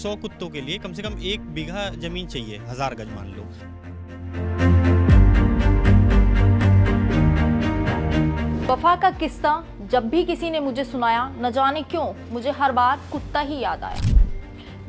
100 कुत्तों के लिए कम से कम 1 बीघा जमीन चाहिए, 1000 गज मान लो। वफा का किस्सा जब भी किसी ने मुझे सुनाया, न जाने क्यों मुझे हर बार कुत्ता ही याद आया।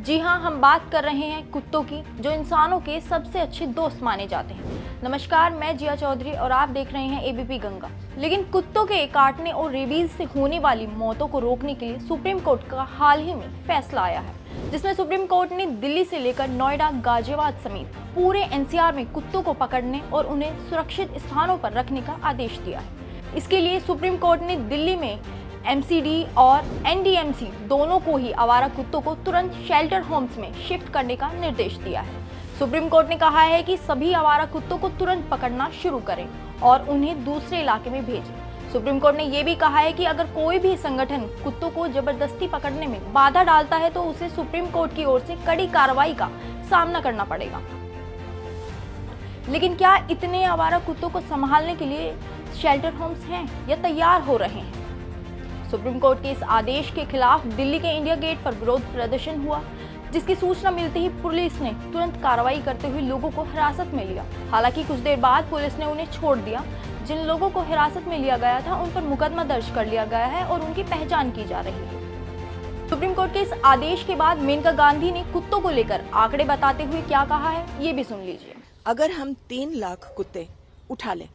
जी हाँ, हम बात कर रहे हैं कुत्तों की, जो इंसानों के सबसे अच्छे दोस्त माने जाते हैं। नमस्कार, मैं जिया चौधरी और आप देख रहे हैं एबीपी गंगा। लेकिन कुत्तों के काटने और रेबीज से होने वाली मौतों को रोकने के लिए सुप्रीम कोर्ट का हाल ही में फैसला आया है, जिसमें सुप्रीम कोर्ट ने दिल्ली से लेकर नोएडा, गाजियाबाद समेत पूरे एनसीआर में कुत्तों को पकड़ने और उन्हें सुरक्षित स्थानों पर रखने का आदेश दिया है। इसके लिए सुप्रीम कोर्ट ने दिल्ली में एमसीडी और एनडीएमसी दोनों को ही आवारा कुत्तों को तुरंत शेल्टर होम्स में शिफ्ट करने का निर्देश दिया है। सुप्रीम कोर्ट ने कहा है कि सभी आवारा कुत्तों को तुरंत पकड़ना शुरू करें और उन्हें दूसरे इलाके में भेजें। सुप्रीम कोर्ट ने यह भी कहा है कि अगर कोई भी संगठन कुत्तों को जबरदस्ती पकड़ने में बाधा डालता है तो उसे सुप्रीम कोर्ट की ओर से कड़ी कार्रवाई का सामना करना पड़ेगा। लेकिन क्या इतने आवारा कुत्तों को संभालने के लिए शेल्टर होम्स हैं या तैयार हो रहे हैं? सुप्रीम कोर्ट के इस आदेश के खिलाफ दिल्ली के इंडिया गेट पर विरोध प्रदर्शन हुआ, जिसकी सूचना मिलते ही पुलिस ने तुरंत कार्रवाई करते हुए लोगों को हिरासत में लिया। हालांकि कुछ देर बाद पुलिस ने उन्हें छोड़ दिया। जिन लोगों को हिरासत में लिया गया था उन पर मुकदमा दर्ज कर लिया गया है और उनकी पहचान की जा रही है। सुप्रीम कोर्ट के इस आदेश के बाद मेनका गांधी ने कुत्तों को लेकर आंकड़े बताते हुए क्या कहा है, ये भी सुन लीजिए। अगर हम 3 लाख कुत्ते उठा लें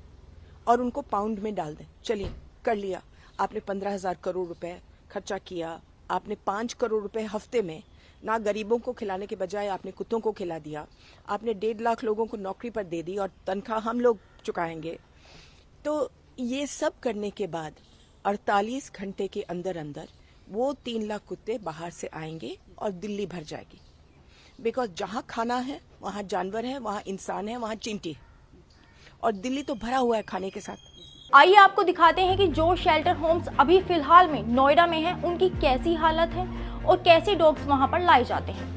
और उनको पाउंड में डाल दें, चलिए कर लिया, आपने 15,000 करोड़ रुपए खर्चा किया, आपने 5 करोड़ रुपए हफ्ते में ना गरीबों को खिलाने के बजाय आपने कुत्तों को खिला दिया, आपने 1.5 लाख लोगों को नौकरी पर दे दी और तनख्वाह हम लोग चुकाएंगे। तो ये सब करने के बाद 48 घंटे के अंदर अंदर वो 3 लाख कुत्ते बाहर से आएंगे और दिल्ली भर जाएगी। बिकॉज जहाँ खाना है वहाँ जानवर है, वहाँ इंसान है, वहाँ चींटी है, और दिल्ली तो भरा हुआ है खाने के साथ। आइए आपको दिखाते हैं कि जो शेल्टर होम्स अभी फिलहाल में नोएडा में हैं, उनकी कैसी हालत है और कैसे डॉग्स वहां पर लाए जाते हैं।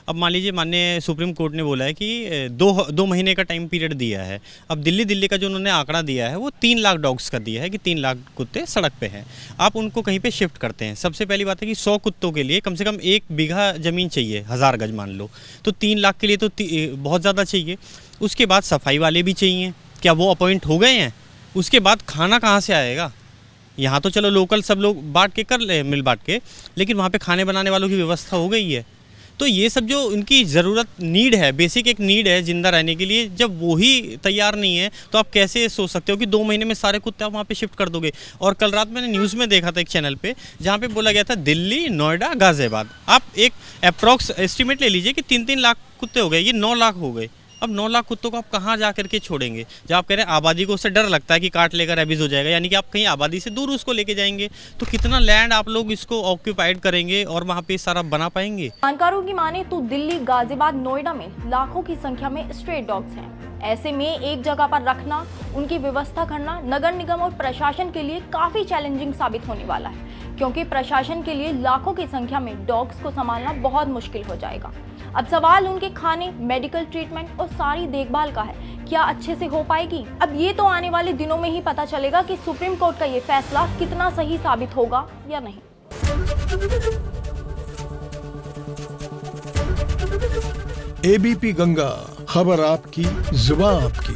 अब मान लीजिए, माननीय सुप्रीम कोर्ट ने बोला है कि दो महीने का टाइम पीरियड दिया है। अब दिल्ली का जो उन्होंने आंकड़ा दिया है वो 3 लाख डॉग्स का दिया है कि 3 लाख कुत्ते सड़क पे हैं। आप उनको कहीं पे शिफ्ट करते हैं। सबसे पहली बात है कि 100 कुत्तों के लिए कम से कम 1 बीघा ज़मीन चाहिए, 1000 गज मान लो। तो 3 लाख के लिए तो बहुत ज़्यादा चाहिए। उसके बाद सफाई वाले भी चाहिए। क्या वो अपॉइंट हो गए हैं? उसके बाद खाना कहाँ से आएगा? यहाँ तो चलो लोकल सब लोग बांट के कर ले, मिल बांट के, लेकिन वहाँ पे खाने बनाने वालों की व्यवस्था हो गई है। तो ये सब जो उनकी ज़रूरत, नीड है, बेसिक एक नीड है जिंदा रहने के लिए, जब वो ही तैयार नहीं है तो आप कैसे सोच सकते हो कि 2 महीने में सारे कुत्ते आप वहाँ पे शिफ्ट कर दोगे? और कल रात मैंने न्यूज़ में देखा था एक चैनल पे, जहाँ पे बोला गया था दिल्ली, नोएडा, गाजियाबाद। आप एक अप्रॉक्स एस्टिमेट ले लीजिए कि 3-3 लाख कुत्ते हो गए, ये 9 लाख हो गए। अब 9 लाख कुत्तों को आप कहाँ जा करके छोड़ेंगे? जब आप कह रहे हैं आबादी को उससे डर लगता है कि काट लेकर रेबीज हो जाएगा, यानी कि आप कहीं आबादी से दूर उसको लेके जाएंगे, तो कितना लैंड आप लोग इसको ऑक्यूपाइड करेंगे और वहाँ पे सारा बना पाएंगे? जानकारों की माने तो दिल्ली, गाजियाबाद, नोएडा में लाखों की संख्या में स्ट्रे डॉग्स हैं। ऐसे में एक जगह पर रखना, उनकी व्यवस्था करना नगर निगम और प्रशासन के लिए काफी चैलेंजिंग साबित होने वाला है, क्योंकि प्रशासन के लिए लाखों की संख्या में डॉग्स को संभालना बहुत मुश्किल हो जाएगा। अब सवाल उनके खाने, मेडिकल ट्रीटमेंट और सारी देखभाल का है, क्या अच्छे से हो पाएगी? अब ये तो आने वाले दिनों में ही पता चलेगा कि सुप्रीम कोर्ट का ये फैसला कितना सही साबित होगा या नहीं। एबीपी गंगा, खबर आपकी, जुबान आपकी।